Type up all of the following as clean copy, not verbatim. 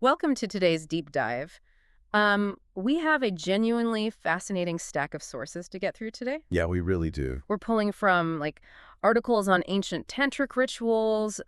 Welcome to today's deep dive. We have a genuinely fascinating stack of sources to get through today. Yeah, we really do. We're pulling from articles on ancient tantric rituals,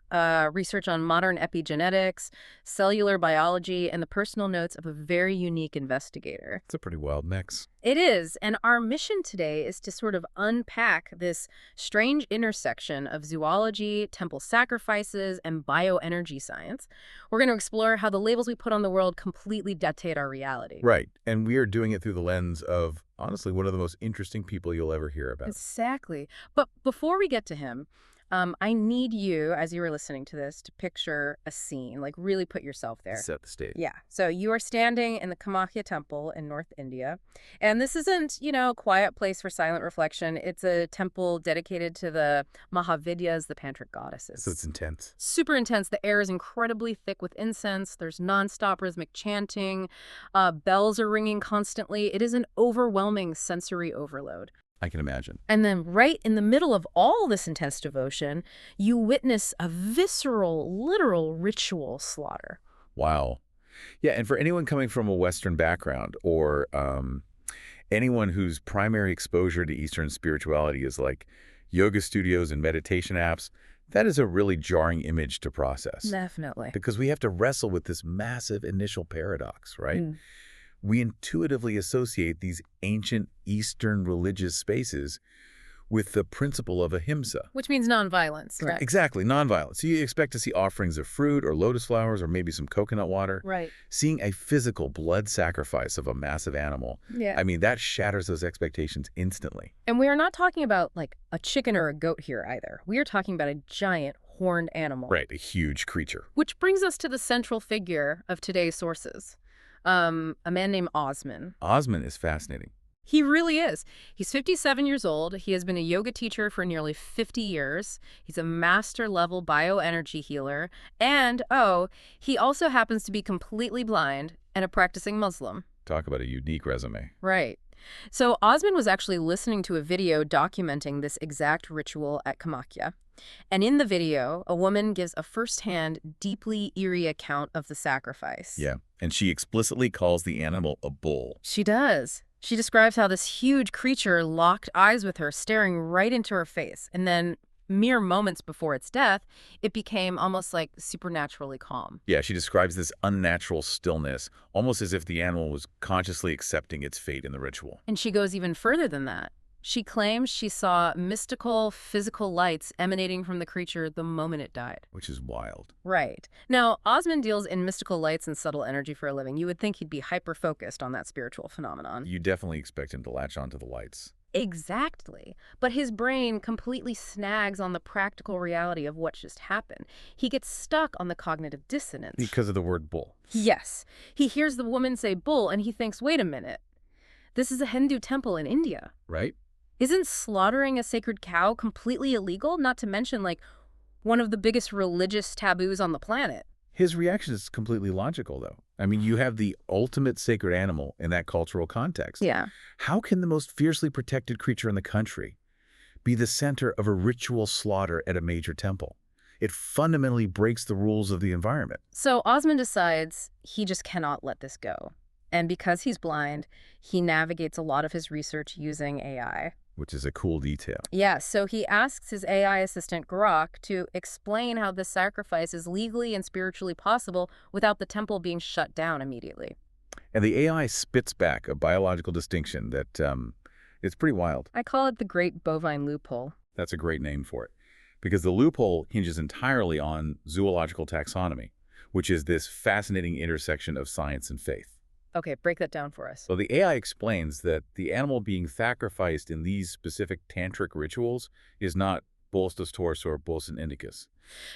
research on modern epigenetics, cellular biology, and the personal notes of a very unique investigator. It's a pretty wild mix. It is, and our mission today is to sort of unpack this strange intersection of zoology, temple sacrifices, and bioenergy science. We're going to explore how the labels we put on the world completely dictate our reality. Right. And we are doing it through the lens of, honestly, one of the most interesting people you'll ever hear about. Exactly. But before we get to him, I need you, as you were listening to this, to picture a scene, like really put yourself there. Set the stage. Yeah. So you are standing in the Kamakya temple in North India. And this isn't, a quiet place for silent reflection. It's a temple dedicated to the Mahavidyas, the tantric goddesses. So it's intense. Super intense. The air is incredibly thick with incense. There's nonstop rhythmic chanting. Bells are ringing constantly. It is an overwhelming sensory overload. I can imagine. And then right in the middle of all this intense devotion, you witness a visceral, literal ritual slaughter. Wow. Yeah, and for anyone coming from a Western background or anyone whose primary exposure to Eastern spirituality is like yoga studios and meditation apps, that is a really jarring image to process. Definitely. Because we have to wrestle with this massive initial paradox, right? We intuitively associate these ancient Eastern religious spaces with the principle of ahimsa. Which means nonviolence, right? Exactly, nonviolence. So you expect to see offerings of fruit or lotus flowers or maybe some coconut water. Right. Seeing a physical blood sacrifice of a massive animal, Yeah. I mean, that shatters those expectations instantly. And we are not talking about a chicken or a goat here either. We are talking about a giant horned animal. Right, a huge creature. Which brings us to the central figure of today's sources. A man named Osman. Osman is fascinating. He really is. He's 57 years old. He has been a yoga teacher for nearly 50 years. He's a master-level bioenergy healer. And, he also happens to be completely blind and a practicing Muslim. Talk about a unique resume. Right. So Osman was actually listening to a video documenting this exact ritual at Kamakya. And in the video, a woman gives a firsthand, deeply eerie account of the sacrifice. Yeah, and she explicitly calls the animal a bull. She does. She describes how this huge creature locked eyes with her, staring right into her face. And then, mere moments before its death, it became almost like supernaturally calm. Yeah, she describes this unnatural stillness, almost as if the animal was consciously accepting its fate in the ritual. And she goes even further than that. She claims she saw mystical, physical lights emanating from the creature the moment it died. Which is wild. Right. Now, Osman deals in mystical lights and subtle energy for a living. You would think he'd be hyper-focused on that spiritual phenomenon. You definitely expect him to latch onto the lights. Exactly. But his brain completely snags on the practical reality of what just happened. He gets stuck on the cognitive dissonance. Because of the word bull. Yes. He hears the woman say bull and he thinks, wait a minute. This is a Hindu temple in India. Right? Isn't slaughtering a sacred cow completely illegal? Not to mention, one of the biggest religious taboos on the planet. His reaction is completely logical, though. I mean, you have the ultimate sacred animal in that cultural context. Yeah. How can the most fiercely protected creature in the country be the center of a ritual slaughter at a major temple? It fundamentally breaks the rules of the environment. So Osman decides he just cannot let this go. And because he's blind, he navigates a lot of his research using AI. Which is a cool detail. Yeah, so he asks his AI assistant, Grok, to explain how this sacrifice is legally and spiritually possible without the temple being shut down immediately. And the AI spits back a biological distinction that it's pretty wild. I call it the great bovine loophole. That's a great name for it. Because the loophole hinges entirely on zoological taxonomy, which is this fascinating intersection of science and faith. Okay, break that down for us. So the AI explains that the animal being sacrificed in these specific tantric rituals is not Bolstus taurus or Bolson indicus.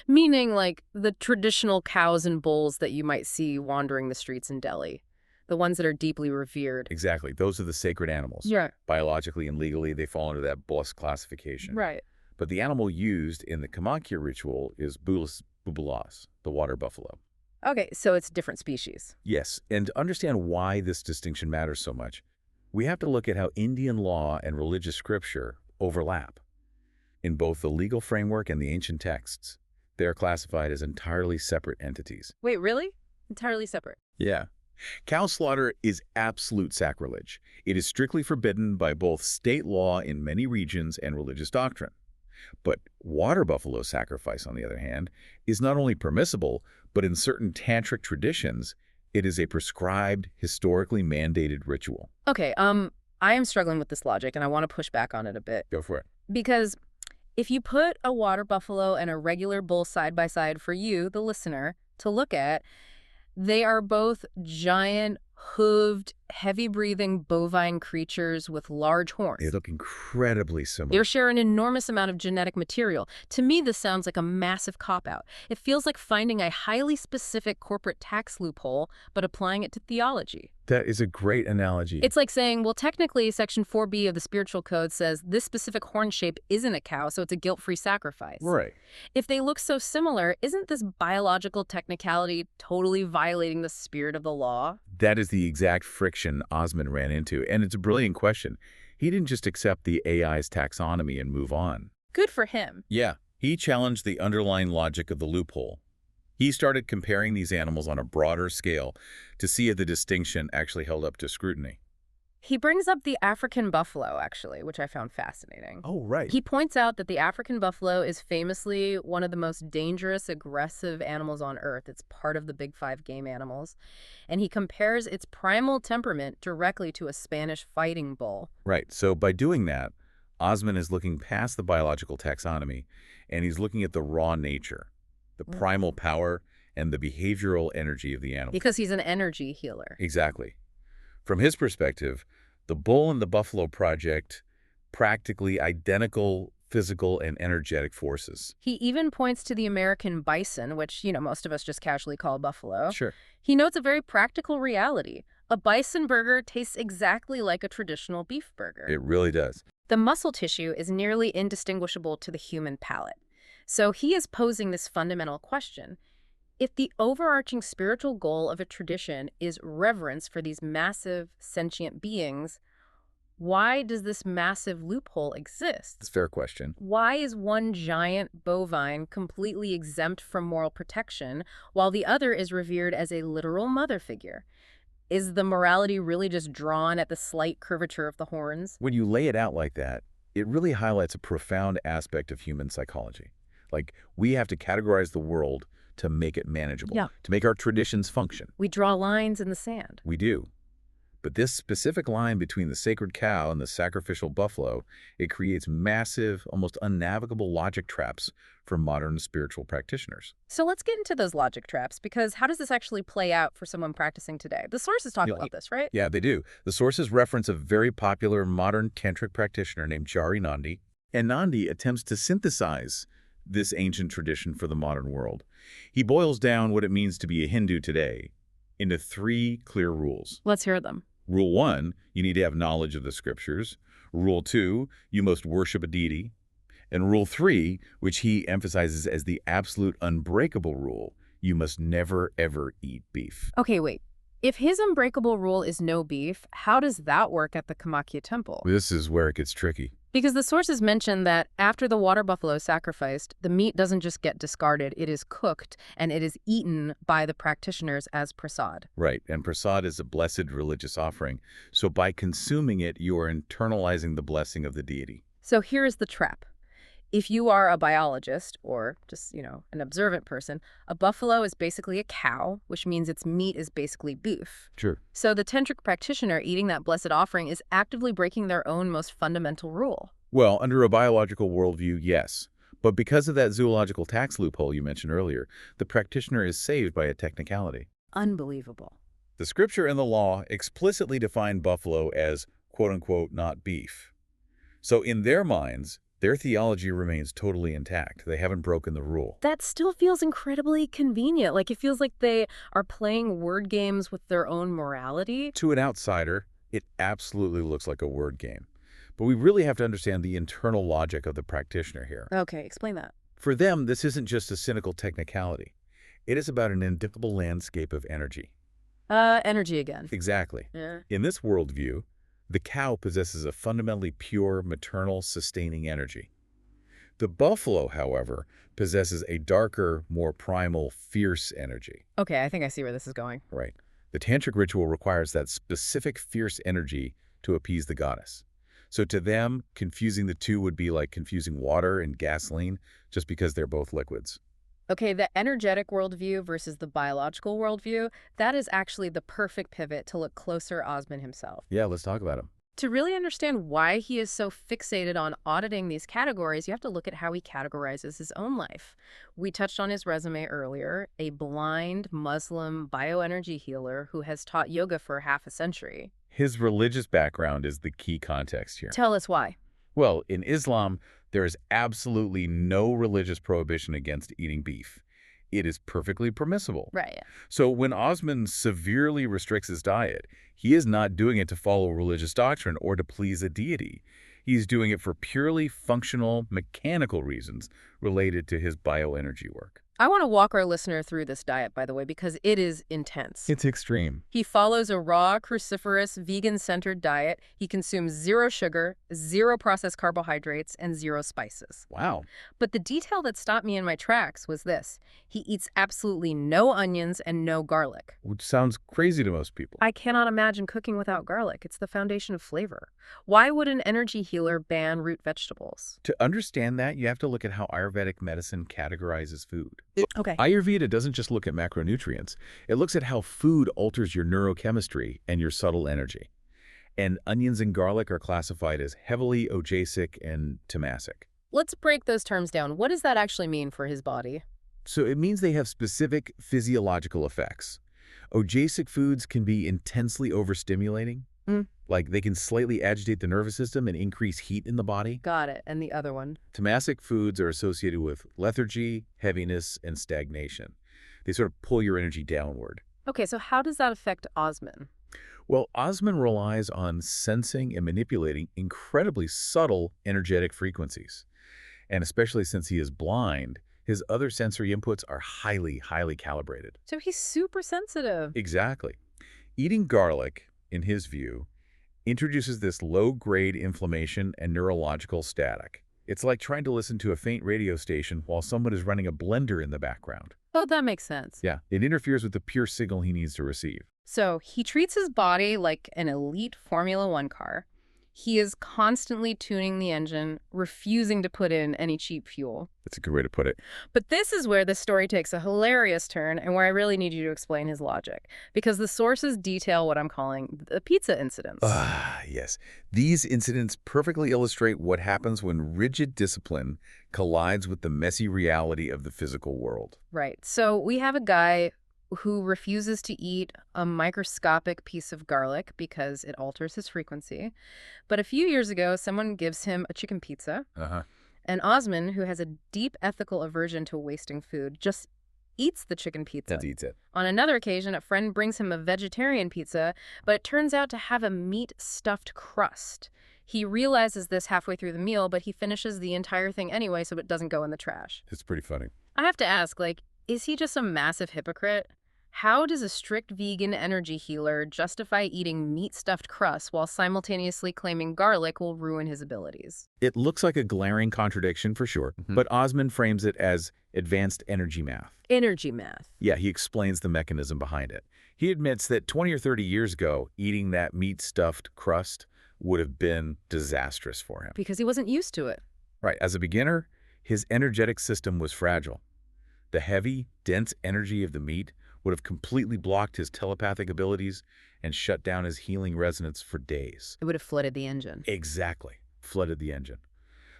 Meaning the traditional cows and bulls that you might see wandering the streets in Delhi. The ones that are deeply revered. Exactly. Those are the sacred animals. Yeah. Biologically and legally, they fall under that Bos classification. Right. But the animal used in the Kamakya ritual is Bulis bubulas, the water buffalo. Okay, so it's a different species. Yes, and to understand why this distinction matters so much, we have to look at how Indian law and religious scripture overlap. In both the legal framework and the ancient texts, they are classified as entirely separate entities. Wait, really? Entirely separate. Yeah. Cow slaughter is absolute sacrilege. It is strictly forbidden by both state law in many regions and religious doctrine. But water buffalo sacrifice, on the other hand, is not only permissible, but in certain tantric traditions, it is a prescribed, historically mandated ritual. Okay, I am struggling with this logic, and I want to push back on it a bit. Go for it. Because if you put a water buffalo and a regular bull side by side for you, the listener, to look at, they are both giant, hooved, heavy-breathing bovine creatures with large They horns. look incredibly similar. They share an enormous amount of genetic material. To me, this sounds like a massive cop-out. It feels like finding a highly specific corporate tax loophole, but applying it to theology. That is a great analogy. It's like saying, well, technically, Section 4B of the Spiritual Code says this specific horn shape isn't a cow, so it's a guilt-free sacrifice. Right. If they look so similar, isn't this biological technicality totally violating the spirit of the law? That is the exact friction Osman ran into, and it's a brilliant question. He didn't just accept the AI's taxonomy and move on. Good for him. Yeah, he challenged the underlying logic of the loophole. He started comparing these animals on a broader scale to see if the distinction actually held up to scrutiny. He brings up the African buffalo, actually, which I found fascinating. Oh, right. He points out that the African buffalo is famously one of the most dangerous, aggressive animals on Earth. It's part of the big five game animals. And he compares its primal temperament directly to a Spanish fighting bull. Right, so by doing that, Osman is looking past the biological taxonomy, and he's looking at the raw nature, the primal power, and the behavioral energy of the animal. Because he's an energy healer. Exactly. From his perspective, the bull and the buffalo project practically identical physical and energetic forces. He even points to the American bison, which, most of us just casually call buffalo. Sure. He notes a very practical reality. A bison burger tastes exactly like a traditional beef burger. It really does. The muscle tissue is nearly indistinguishable to the human palate. So he is posing this fundamental question. If the overarching spiritual goal of a tradition is reverence for these massive sentient beings, why does this massive loophole exist? It's a fair question. Why is one giant bovine completely exempt from moral protection while the other is revered as a literal mother figure? Is the morality really just drawn at the slight curvature of the horns? When you lay it out like that, it really highlights a profound aspect of human psychology. Like, we have to categorize the world to make it manageable, to make our traditions function. We draw lines in the sand. We do. But this specific line between the sacred cow and the sacrificial buffalo, it creates massive, almost unnavigable logic traps for modern spiritual practitioners. So let's get into those logic traps, because how does this actually play out for someone practicing today? The sources talk about this, right? Yeah, they do. The sources reference a very popular modern tantric practitioner named Jari Nandi, and Nandi attempts to synthesize this ancient tradition for the modern world. He boils down what it means to be a Hindu today into 3 clear rules. Let's hear them. Rule 1, you need to have knowledge of the scriptures. Rule 2, you must worship a deity. And Rule 3, which he emphasizes as the absolute unbreakable rule, you must never, ever eat beef. Okay, wait. If his unbreakable rule is no beef, how does that work at the Kamakya temple? This is where it gets tricky. Because the sources mention that after the water buffalo is sacrificed, the meat doesn't just get discarded, it is cooked and it is eaten by the practitioners as prasad. Right, and prasad is a blessed religious offering. So by consuming it, you are internalizing the blessing of the deity. So here is the trap. If you are a biologist or just, an observant person, a buffalo is basically a cow, which means its meat is basically beef. Sure. So the tantric practitioner eating that blessed offering is actively breaking their own most fundamental rule. Well, under a biological worldview, yes. But because of that zoological tax loophole you mentioned earlier, the practitioner is saved by a technicality. Unbelievable. The scripture and the law explicitly define buffalo as, quote-unquote, not beef. So in their minds, their theology remains totally intact. They haven't broken the rule. That still feels incredibly convenient. Like, it feels like they are playing word games with their own morality. To an outsider, it absolutely looks like a word game. But we really have to understand the internal logic of the practitioner here. Okay, explain that. For them, this isn't just a cynical technicality. It is about an indictable landscape of energy. Energy again. Exactly. Yeah. In this worldview, the cow possesses a fundamentally pure, maternal, sustaining energy. The buffalo, however, possesses a darker, more primal, fierce energy. Okay, I think I see where this is going. Right. The tantric ritual requires that specific fierce energy to appease the goddess. So to them, confusing the two would be like confusing water and gasoline just because they're both liquids. Okay, the energetic worldview versus the biological worldview, that is actually the perfect pivot to look closer at Osman himself. Yeah, let's talk about them. To really understand why he is so fixated on auditing these categories, you have to look at how he categorizes his own life. We touched on his resume earlier, a blind Muslim bioenergy healer who has taught yoga for half a century. His religious background is the key context here. Tell us why. Well, in Islam, there is absolutely no religious prohibition against eating beef. It is perfectly permissible. Right. So when Osman severely restricts his diet, he is not doing it to follow religious doctrine or to please a deity. He's doing it for purely functional, mechanical reasons related to his bioenergy work. I want to walk our listener through this diet, by the way, because it is intense. It's extreme. He follows a raw, cruciferous, vegan-centered diet. He consumes 0 sugar, 0 processed carbohydrates, and 0 spices. Wow. But the detail that stopped me in my tracks was this. He eats absolutely no onions and no garlic. Which sounds crazy to most people. I cannot imagine cooking without garlic. It's the foundation of flavor. Why would an energy healer ban root vegetables? To understand that, you have to look at how Ayurvedic medicine categorizes food. Okay. Ayurveda doesn't just look at macronutrients. It looks at how food alters your neurochemistry and your subtle energy. And onions and garlic are classified as heavily ojasic and tamasic. Let's break those terms down. What does that actually mean for his body? So it means they have specific physiological effects. Ojasic foods can be intensely overstimulating. Like they can slightly agitate the nervous system and increase heat in the body. Got it. And the other one? Tamasic foods are associated with lethargy, heaviness, and stagnation. They sort of pull your energy downward. Okay, so how does that affect Osman? Well, Osman relies on sensing and manipulating incredibly subtle energetic frequencies. And especially since he is blind, his other sensory inputs are highly, highly calibrated. So he's super sensitive. Exactly. Eating garlic, in his view, introduces this low-grade inflammation and neurological static. It's like trying to listen to a faint radio station while someone is running a blender in the background. Oh, that makes sense. Yeah, it interferes with the pure signal he needs to receive. So he treats his body like an elite Formula One car. He is constantly tuning the engine, refusing to put in any cheap fuel. That's a good way to put it. But this is where the story takes a hilarious turn and where I really need you to explain his logic. Because the sources detail what I'm calling the pizza incidents. Yes. These incidents perfectly illustrate what happens when rigid discipline collides with the messy reality of the physical world. Right. So we have a guy who refuses to eat a microscopic piece of garlic because it alters his frequency. But a few years ago, someone gives him a chicken pizza. And Osman, who has a deep ethical aversion to wasting food, just eats the chicken pizza. Just eats it. On another occasion, a friend brings him a vegetarian pizza, but it turns out to have a meat-stuffed crust. He realizes this halfway through the meal, but he finishes the entire thing anyway so it doesn't go in the trash. It's pretty funny. I have to ask, is he just a massive hypocrite? How does a strict vegan energy healer justify eating meat-stuffed crusts while simultaneously claiming garlic will ruin his abilities? It looks like a glaring contradiction for sure, but Osman frames it as advanced energy math. Energy math. Yeah, he explains the mechanism behind it. He admits that 20 or 30 years ago, eating that meat-stuffed crust would have been disastrous for him. Because he wasn't used to it. Right. As a beginner, his energetic system was fragile. The heavy, dense energy of the meat would have completely blocked his telepathic abilities and shut down his healing resonance for days. It would have flooded the engine. Exactly. Flooded the engine.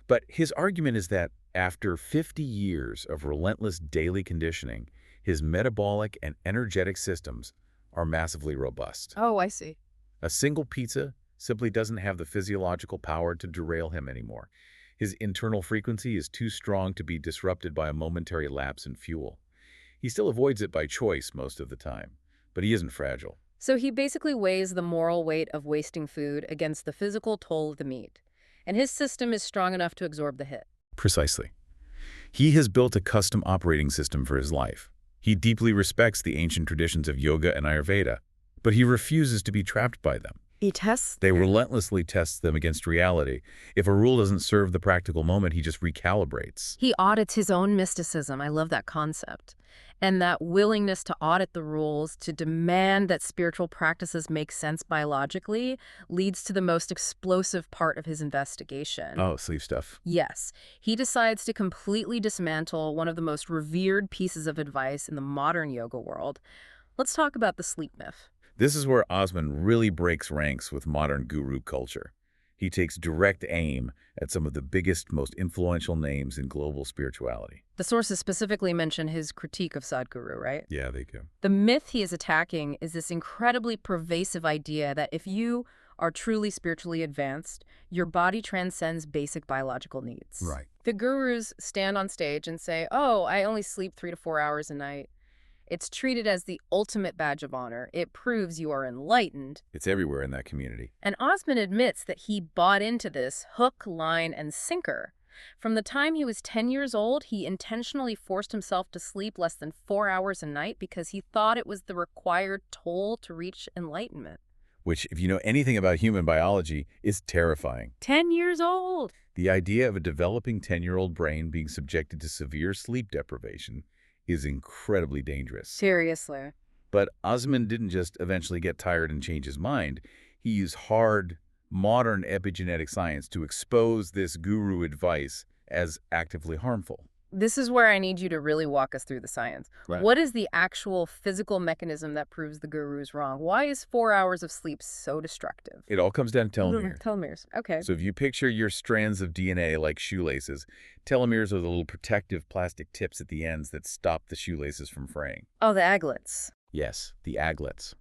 But his argument is that after 50 years of relentless daily conditioning, his metabolic and energetic systems are massively robust. Oh, I see. A single pizza simply doesn't have the physiological power to derail him anymore. His internal frequency is too strong to be disrupted by a momentary lapse in fuel. He still avoids it by choice most of the time, but he isn't fragile. So he basically weighs the moral weight of wasting food against the physical toll of the meat. And his system is strong enough to absorb the hit. Precisely. He has built a custom operating system for his life. He deeply respects the ancient traditions of yoga and Ayurveda, but he refuses to be trapped by them. He tests They relentlessly test them against reality. If a rule doesn't serve the practical moment, he just recalibrates. He audits his own mysticism. I love that concept. And that willingness to audit the rules, to demand that spiritual practices make sense biologically, leads to the most explosive part of his investigation. Oh, sleep stuff. Yes, he decides to completely dismantle one of the most revered pieces of advice in the modern yoga world. Let's talk about the sleep myth. This is where Osman really breaks ranks with modern guru culture. He takes direct aim at some of the biggest, most influential names in global spirituality. The sources specifically mention his critique of Sadhguru, right? Yeah, they do. The myth he is attacking is this incredibly pervasive idea that if you are truly spiritually advanced, your body transcends basic biological needs. Right. The gurus stand on stage and say, oh, I only sleep 3 to 4 hours a night. It's treated as the ultimate badge of honor. It proves you are enlightened. It's everywhere in that community. And Osman admits that he bought into this hook, line, and sinker. From the time he was 10 years old, he intentionally forced himself to sleep less than 4 hours a night because he thought it was the required toll to reach enlightenment. Which, if you know anything about human biology, is terrifying. 10 years old! The idea of a developing 10-year-old brain being subjected to severe sleep deprivation is incredibly dangerous. Seriously. But Osman didn't just eventually get tired and change his mind. He used hard, modern epigenetic science to expose this guru advice as actively harmful. This is where I need you to really walk us through the science. Right. What is the actual physical mechanism that proves the guru's wrong? Why is 4 hours of sleep so destructive? It all comes down to telomeres. Telomeres. Okay. So if you picture your strands of DNA like shoelaces, telomeres are the little protective plastic tips at the ends that stop the shoelaces from fraying. Oh, the aglets. Yes, the aglets.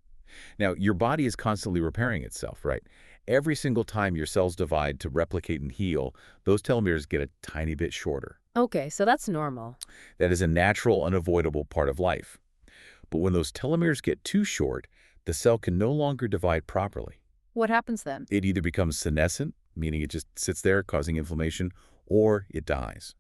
Now, your body is constantly repairing itself, right? Every single time your cells divide to replicate and heal, those telomeres get a tiny bit shorter. Okay, so that's normal. That is a natural, unavoidable part of life. But when those telomeres get too short, the cell can no longer divide properly. What happens then? It either becomes senescent, meaning it just sits there causing inflammation, or it dies.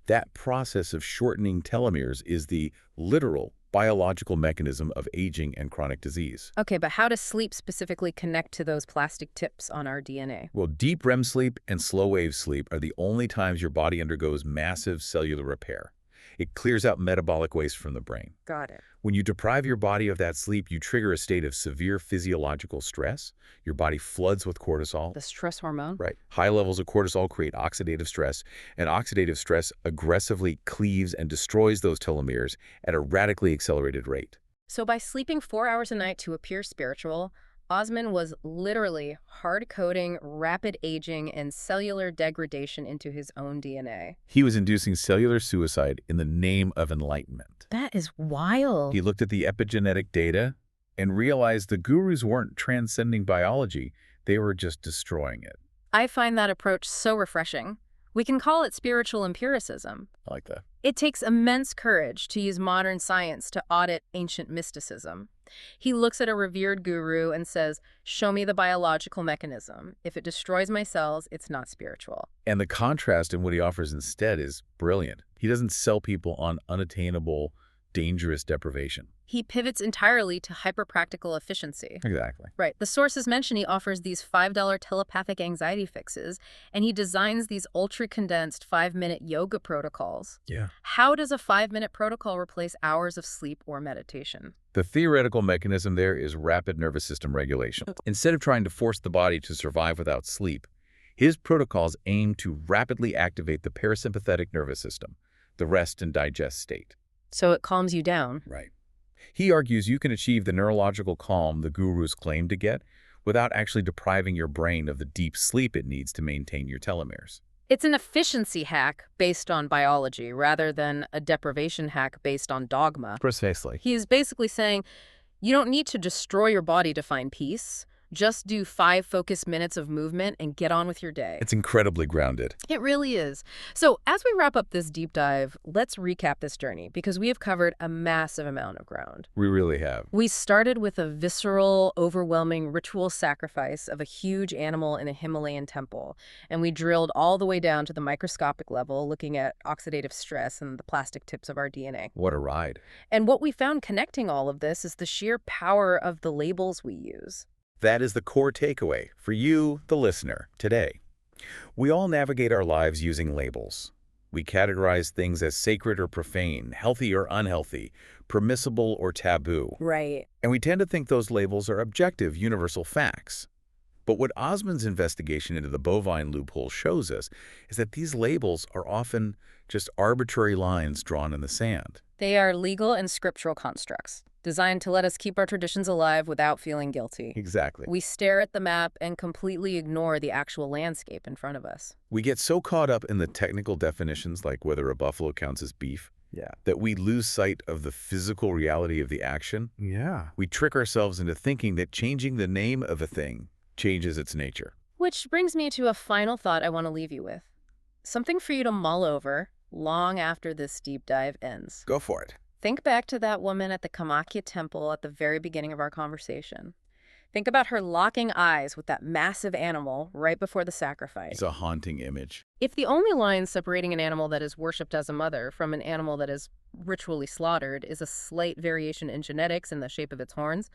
That process of shortening telomeres is the literal biological mechanism of aging and chronic disease. Okay, but how does sleep specifically connect to those plastic tips on our DNA? Well, deep REM sleep and slow wave sleep are the only times your body undergoes massive cellular repair. It clears out metabolic waste from the brain. Got it. When you deprive your body of that sleep, you trigger a state of severe physiological stress. Your body floods with cortisol. The stress hormone? Right. High levels of cortisol create oxidative stress, and oxidative stress aggressively cleaves and destroys those telomeres at a radically accelerated rate. So by sleeping 4 hours a night to appear spiritual, Osman was literally hard-coding rapid aging and cellular degradation into his own DNA. He was inducing cellular suicide in the name of enlightenment. That is wild. He looked at the epigenetic data and realized the gurus weren't transcending biology, they were just destroying it. I find that approach so refreshing. We can call it spiritual empiricism. I like that. It takes immense courage to use modern science to audit ancient mysticism. He looks at a revered guru and says, show me the biological mechanism. If it destroys my cells, it's not spiritual. And the contrast in what he offers instead is brilliant. He doesn't sell people on unattainable, dangerous deprivation. He pivots entirely to hyper-practical efficiency. Exactly. Right. The sources mention he offers these $5 telepathic anxiety fixes, and he designs these ultra-condensed 5-minute yoga protocols. Yeah. How does a 5-minute protocol replace hours of sleep or meditation? The theoretical mechanism there is rapid nervous system regulation. Instead of trying to force the body to survive without sleep, his protocols aim to rapidly activate the parasympathetic nervous system, the rest and digest state. So it calms you down. Right. He argues you can achieve the neurological calm the gurus claim to get without actually depriving your brain of the deep sleep it needs to maintain your telomeres. It's an efficiency hack based on biology rather than a deprivation hack based on dogma. Precisely. He's basically saying, you don't need to destroy your body to find peace. Just do 5 focused minutes of movement and get on with your day. It's incredibly grounded. It really is. So as we wrap up this deep dive, let's recap this journey because we have covered a massive amount of ground. We really have. We started with a visceral, overwhelming ritual sacrifice of a huge animal in a Himalayan temple, and we drilled all the way down to the microscopic level, looking at oxidative stress and the plastic tips of our DNA. What a ride. And what we found connecting all of this is the sheer power of the labels we use. That is the core takeaway for you, the listener, today. We all navigate our lives using labels. We categorize things as sacred or profane, healthy or unhealthy, permissible or taboo. Right. And we tend to think those labels are objective, universal facts. But what Osman's investigation into the bovine loophole shows us is that these labels are often just arbitrary lines drawn in the sand. They are legal and scriptural constructs, designed to let us keep our traditions alive without feeling guilty. Exactly. We stare at the map and completely ignore the actual landscape in front of us. We get so caught up in the technical definitions, like whether a buffalo counts as beef, Yeah. that we lose sight of the physical reality of the action. Yeah. We trick ourselves into thinking that changing the name of a thing changes its nature. Which brings me to a final thought I want to leave you with. Something for you to mull over long after this deep dive ends. Go for it. Think back to that woman at the Kamakya temple at the very beginning of our conversation. Think about her locking eyes with that massive animal right before the sacrifice. It's a haunting image. If the only line separating an animal that is worshipped as a mother from an animal that is ritually slaughtered is a slight variation in genetics in the shape of its horns,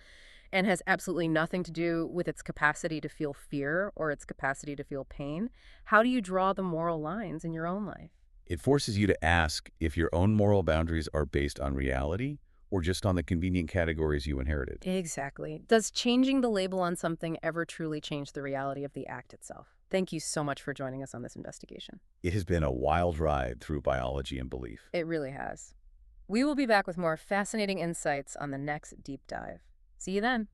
and has absolutely nothing to do with its capacity to feel fear or its capacity to feel pain, how do you draw the moral lines in your own life? It forces you to ask if your own moral boundaries are based on reality or just on the convenient categories you inherited. Exactly. Does changing the label on something ever truly change the reality of the act itself? Thank you so much for joining us on this investigation. It has been a wild ride through biology and belief. It really has. We will be back with more fascinating insights on the next deep dive. See you then.